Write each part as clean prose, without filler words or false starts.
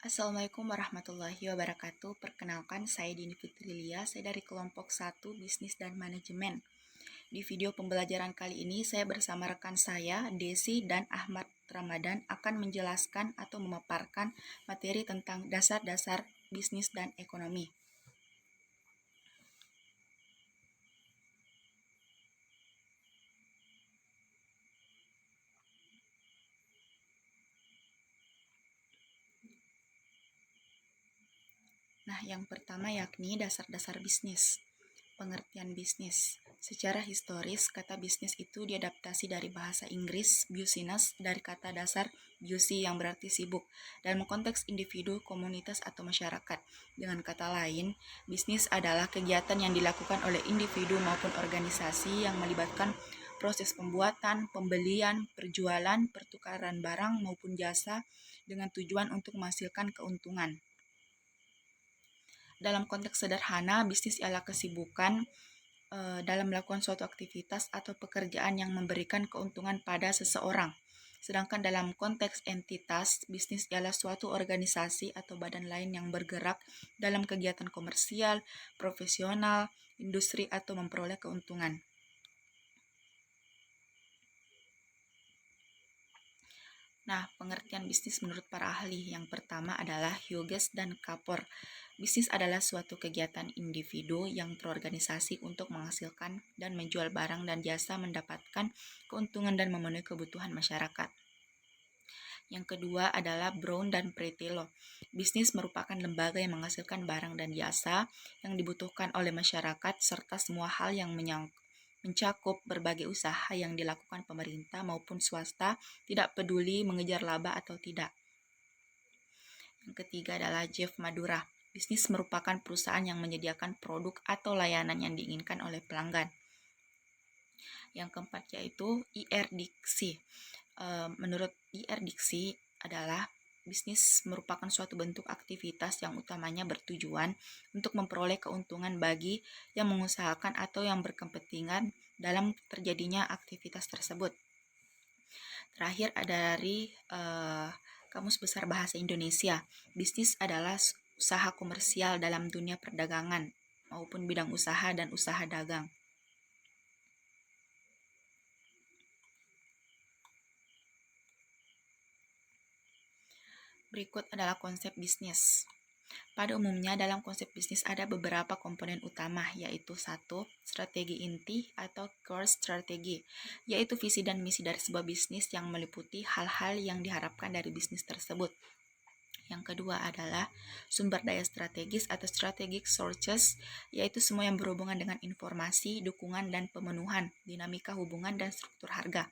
Assalamualaikum warahmatullahi wabarakatuh. Perkenalkan, saya Dini Fitrilia. Saya dari kelompok 1 Bisnis dan Manajemen. Di video pembelajaran kali ini, saya bersama rekan saya, Desi dan Ahmad Ramadan, akan menjelaskan atau memaparkan materi tentang dasar-dasar bisnis dan ekonomi. Nah, yang pertama yakni dasar-dasar bisnis. Pengertian bisnis. Secara historis, kata bisnis itu diadaptasi dari bahasa Inggris business dari kata dasar busy yang berarti sibuk dalam konteks individu, komunitas, atau masyarakat. Dengan kata lain, bisnis adalah kegiatan yang dilakukan oleh individu maupun organisasi yang melibatkan proses pembuatan, pembelian, perjualan, pertukaran barang maupun jasa dengan tujuan untuk menghasilkan keuntungan. Dalam konteks sederhana, bisnis ialah kesibukan dalam melakukan suatu aktivitas atau pekerjaan yang memberikan keuntungan pada seseorang. Sedangkan dalam konteks entitas, bisnis ialah suatu organisasi atau badan lain yang bergerak dalam kegiatan komersial, profesional, industri, atau memperoleh keuntungan. Nah, pengertian bisnis menurut para ahli yang pertama adalah Hughes dan Kapor. Bisnis adalah suatu kegiatan individu yang terorganisasi untuk menghasilkan dan menjual barang dan jasa, mendapatkan keuntungan dan memenuhi kebutuhan masyarakat. Yang kedua adalah Brown dan Pretilo. Bisnis merupakan lembaga yang menghasilkan barang dan jasa yang dibutuhkan oleh masyarakat serta semua hal yang mencakup berbagai usaha yang dilakukan pemerintah maupun swasta, tidak peduli mengejar laba atau tidak. Yang ketiga adalah Jeff Madura. Bisnis merupakan perusahaan yang menyediakan produk atau layanan yang diinginkan oleh pelanggan. Yang keempat yaitu I.R. Dixie. Menurut I.R. Dixie adalah bisnis merupakan suatu bentuk aktivitas yang utamanya bertujuan untuk memperoleh keuntungan bagi yang mengusahakan atau yang berkepentingan dalam terjadinya aktivitas tersebut. Terakhir ada dari Kamus Besar Bahasa Indonesia. Bisnis adalah usaha komersial dalam dunia perdagangan maupun bidang usaha dan usaha dagang. Berikut adalah konsep bisnis. Pada umumnya dalam konsep bisnis ada beberapa komponen utama, yaitu 1. Strategi inti atau core strategy, yaitu visi dan misi dari sebuah bisnis yang meliputi hal-hal yang diharapkan dari bisnis tersebut. Yang kedua adalah sumber daya strategis atau strategic sources, yaitu semua yang berhubungan dengan informasi, dukungan, dan pemenuhan, dinamika hubungan, dan struktur harga.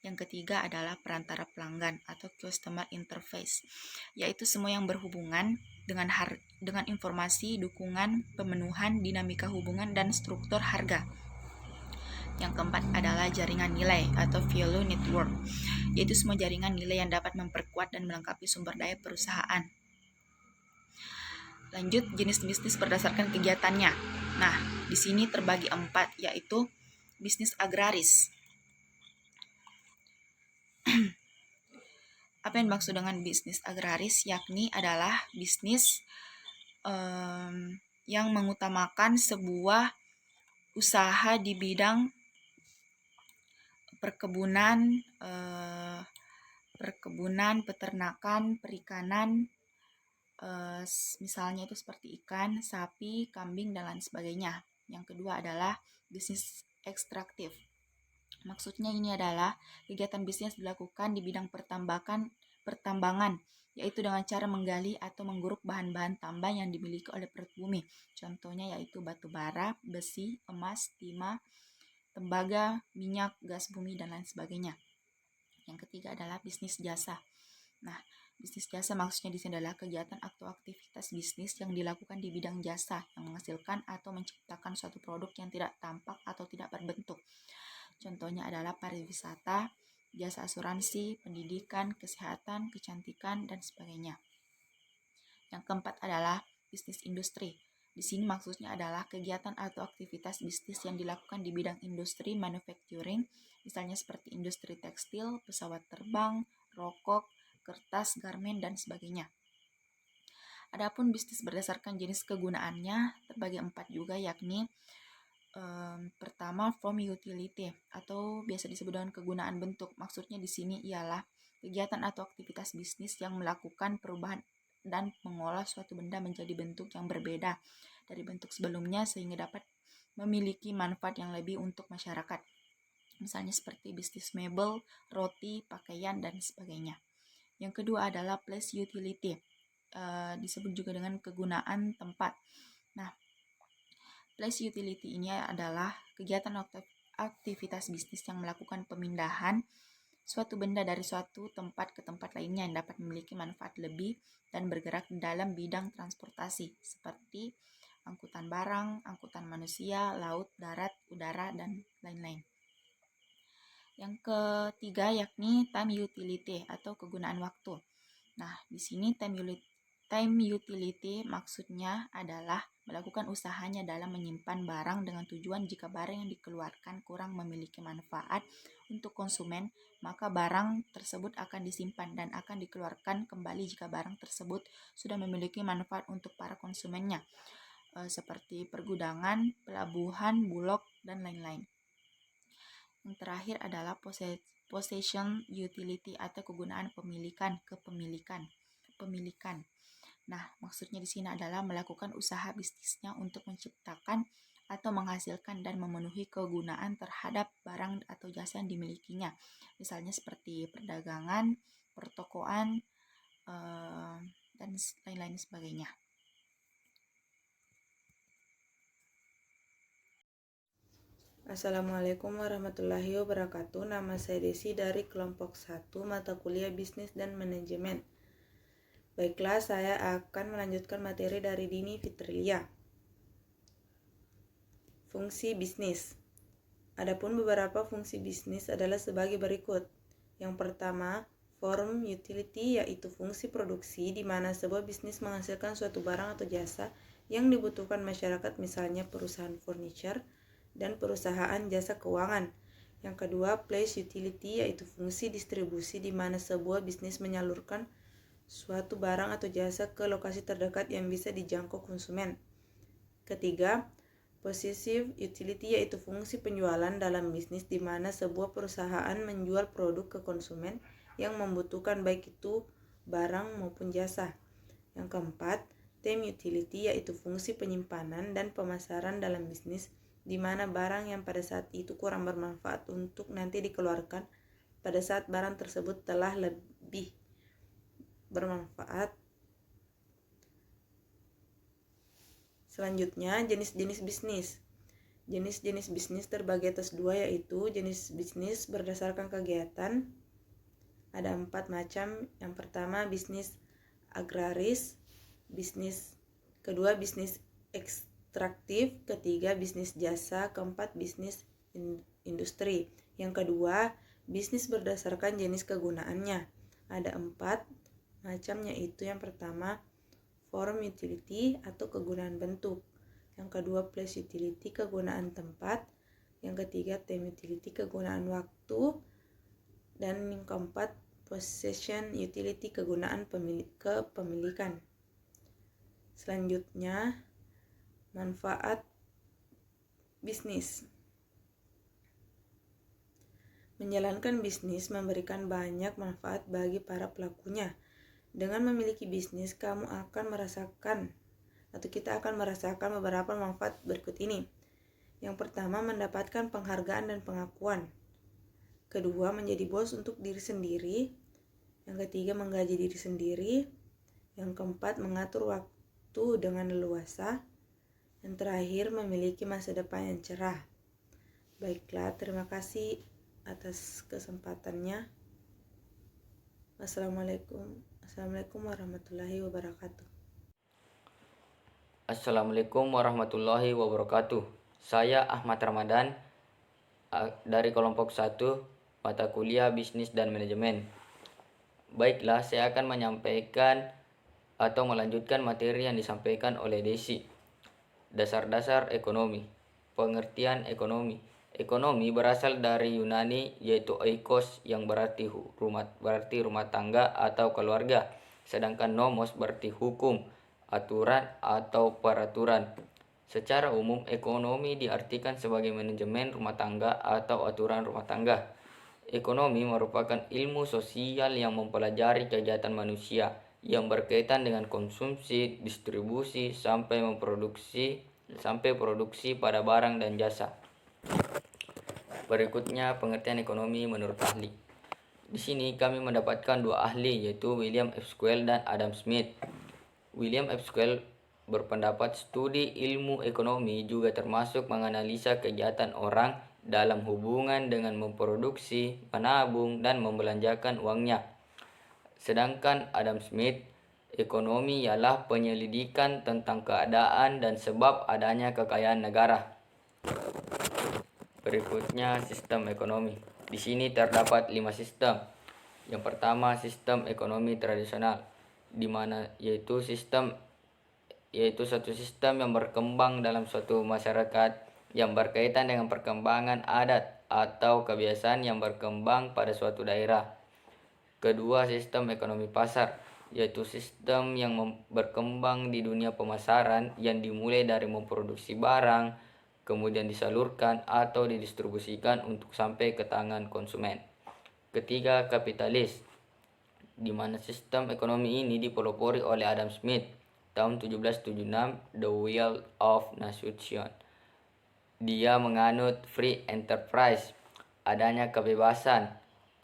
Yang ketiga adalah perantara pelanggan atau customer interface, yaitu semua yang berhubungan dengan informasi, dukungan, pemenuhan, dinamika hubungan, dan struktur harga. Yang keempat adalah jaringan nilai atau value network, yaitu semua jaringan nilai yang dapat memperkuat dan melengkapi sumber daya perusahaan. Lanjut, jenis bisnis berdasarkan kegiatannya. Nah, di sini terbagi 4, yaitu bisnis agraris. Apa yang dimaksud dengan bisnis agraris? Yakni adalah bisnis yang mengutamakan sebuah usaha di bidang perkebunan, peternakan, perikanan, misalnya itu seperti ikan, sapi, kambing, dan lain sebagainya. Yang kedua adalah bisnis ekstraktif. Maksudnya ini adalah kegiatan bisnis dilakukan di bidang pertambangan, yaitu dengan cara menggali atau menggeruk bahan-bahan tambang yang dimiliki oleh perut bumi. Contohnya yaitu batu bara, besi, emas, timah, tembaga, minyak, gas bumi, dan lain sebagainya. Yang ketiga adalah bisnis jasa. Nah, bisnis jasa maksudnya di sini adalah kegiatan atau aktivitas bisnis yang dilakukan di bidang jasa yang menghasilkan atau menciptakan suatu produk yang tidak tampak atau tidak berbentuk. Contohnya adalah pariwisata, jasa asuransi, pendidikan, kesehatan, kecantikan, dan sebagainya. Yang keempat adalah bisnis industri. Di sini maksudnya adalah kegiatan atau aktivitas bisnis yang dilakukan di bidang industri manufacturing, misalnya seperti industri tekstil, pesawat terbang, rokok, kertas, garmen, dan sebagainya. Adapun bisnis berdasarkan jenis kegunaannya terbagi 4 juga, yakni pertama form utility atau biasa disebut dengan kegunaan bentuk. Maksudnya di sini ialah kegiatan atau aktivitas bisnis yang melakukan perubahan dan mengolah suatu benda menjadi bentuk yang berbeda dari bentuk sebelumnya sehingga dapat memiliki manfaat yang lebih untuk masyarakat. Misalnya seperti bisnis mebel, roti, pakaian, dan sebagainya. Yang kedua adalah place utility, disebut juga dengan kegunaan tempat. Nah, place utility ini adalah kegiatan atau aktivitas bisnis yang melakukan pemindahan suatu benda dari suatu tempat ke tempat lainnya yang dapat memiliki manfaat lebih dan bergerak dalam bidang transportasi seperti angkutan barang, angkutan manusia, laut, darat, udara, dan lain-lain. Yang ketiga yakni time utility atau kegunaan waktu. Nah, di sini time utility maksudnya adalah melakukan usahanya dalam menyimpan barang dengan tujuan jika barang yang dikeluarkan kurang memiliki manfaat untuk konsumen, maka barang tersebut akan disimpan dan akan dikeluarkan kembali jika barang tersebut sudah memiliki manfaat untuk para konsumennya, seperti pergudangan, pelabuhan, bulog, dan lain-lain. Yang terakhir adalah possession utility atau kegunaan kepemilikan. Nah, maksudnya di sini adalah melakukan usaha bisnisnya untuk menciptakan atau menghasilkan dan memenuhi kegunaan terhadap barang atau jasa yang dimilikinya. Misalnya seperti perdagangan, pertokoan, dan lain-lain sebagainya. Assalamualaikum warahmatullahi wabarakatuh. Nama saya Desi dari kelompok 1 mata kuliah Bisnis dan Manajemen. Baiklah, saya akan melanjutkan materi dari Dini Fitrilia. Fungsi bisnis. Adapun beberapa fungsi bisnis adalah sebagai berikut. Yang pertama, form utility, yaitu fungsi produksi di mana sebuah bisnis menghasilkan suatu barang atau jasa yang dibutuhkan masyarakat, misalnya perusahaan furniture dan perusahaan jasa keuangan. Yang kedua, place utility, yaitu fungsi distribusi di mana sebuah bisnis menyalurkan suatu barang atau jasa ke lokasi terdekat yang bisa dijangkau konsumen. Ketiga, possessive utility, yaitu fungsi penjualan dalam bisnis di mana sebuah perusahaan menjual produk ke konsumen yang membutuhkan baik itu barang maupun jasa. Yang keempat, time utility, yaitu fungsi penyimpanan dan pemasaran dalam bisnis di mana barang yang pada saat itu kurang bermanfaat untuk nanti dikeluarkan pada saat barang tersebut telah lebih bermanfaat. Selanjutnya, jenis-jenis bisnis. Jenis-jenis bisnis terbagi atas dua, yaitu jenis bisnis berdasarkan kegiatan. Ada 4 macam. Yang pertama, bisnis agraris, kedua bisnis ekstraktif, ketiga bisnis jasa, keempat bisnis industri. Yang kedua, bisnis berdasarkan jenis kegunaannya. Ada 4 macam, yaitu yang pertama form utility atau kegunaan bentuk. Yang kedua place utility, kegunaan tempat. Yang ketiga time utility, kegunaan waktu. Dan yang keempat possession utility, kegunaan kepemilikan. Selanjutnya, manfaat bisnis. Menjalankan bisnis memberikan banyak manfaat bagi para pelakunya. Dengan memiliki bisnis, kita akan merasakan beberapa manfaat berikut ini. Yang pertama, mendapatkan penghargaan dan pengakuan. Kedua, menjadi bos untuk diri sendiri. Yang ketiga, menggaji diri sendiri. Yang keempat, mengatur waktu dengan leluasa. Yang terakhir, memiliki masa depan yang cerah. Baiklah, terima kasih atas kesempatannya. Assalamualaikum warahmatullahi wabarakatuh. Assalamualaikum warahmatullahi wabarakatuh. Saya Ahmad Ramadan dari kelompok 1 mata kuliah Bisnis dan Manajemen. Baiklah, saya akan menyampaikan atau melanjutkan materi yang disampaikan oleh Desi. Dasar-dasar ekonomi. Pengertian ekonomi. Ekonomi berasal dari Yunani, yaitu oikos yang berarti rumah tangga atau keluarga, sedangkan nomos berarti hukum aturan atau peraturan. Secara umum, ekonomi diartikan sebagai manajemen rumah tangga atau aturan rumah tangga. Ekonomi merupakan ilmu sosial yang mempelajari kegiatan manusia yang berkaitan dengan konsumsi, distribusi, sampai produksi pada barang dan jasa. Berikutnya pengertian ekonomi menurut ahli. Di sini kami mendapatkan dua ahli, yaitu William F. Squell dan Adam Smith. William F. Squell berpendapat studi ilmu ekonomi juga termasuk menganalisa kegiatan orang dalam hubungan dengan memproduksi, menabung, dan membelanjakan uangnya. Sedangkan Adam Smith, ekonomi ialah penyelidikan tentang keadaan dan sebab adanya kekayaan negara. Berikutnya sistem ekonomi. Di sini terdapat 5 sistem. Yang pertama, sistem ekonomi tradisional, di mana yaitu suatu sistem yang berkembang dalam suatu masyarakat yang berkaitan dengan perkembangan adat atau kebiasaan yang berkembang pada suatu daerah. Kedua, sistem ekonomi pasar, yaitu sistem yang berkembang di dunia pemasaran yang dimulai dari memproduksi barang, kemudian disalurkan atau didistribusikan untuk sampai ke tangan konsumen. Ketiga, kapitalis, di mana sistem ekonomi ini dipelopori oleh Adam Smith tahun 1776, The Will of Nation. Dia menganut free enterprise, adanya kebebasan,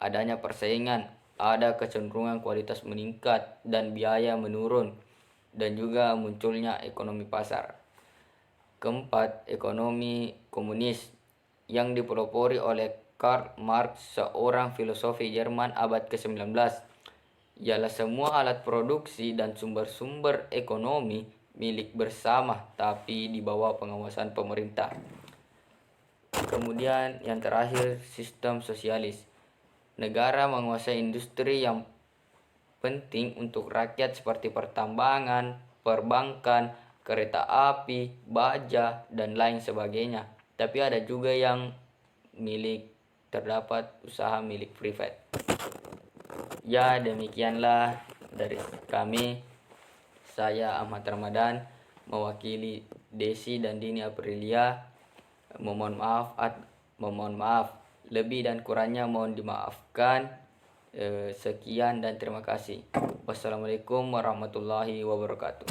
adanya persaingan, ada kecenderungan kualitas meningkat dan biaya menurun, dan juga munculnya ekonomi pasar. Keempat, ekonomi komunis yang dipelopori oleh Karl Marx, seorang filosofi Jerman abad ke-19. Ialah semua alat produksi dan sumber-sumber ekonomi milik bersama tapi di bawah pengawasan pemerintah. Kemudian yang terakhir, sistem sosialis. Negara menguasai industri yang penting untuk rakyat seperti pertambangan, perbankan, kereta api, baja, dan lain sebagainya. Tapi ada juga yang terdapat usaha milik privat. Ya, demikianlah dari kami. Saya Ahmad Ramadan mewakili Desi dan Dini Aprilia. Mohon maaf. Lebih dan kurangnya mohon dimaafkan. Sekian dan terima kasih. Wassalamualaikum warahmatullahi wabarakatuh.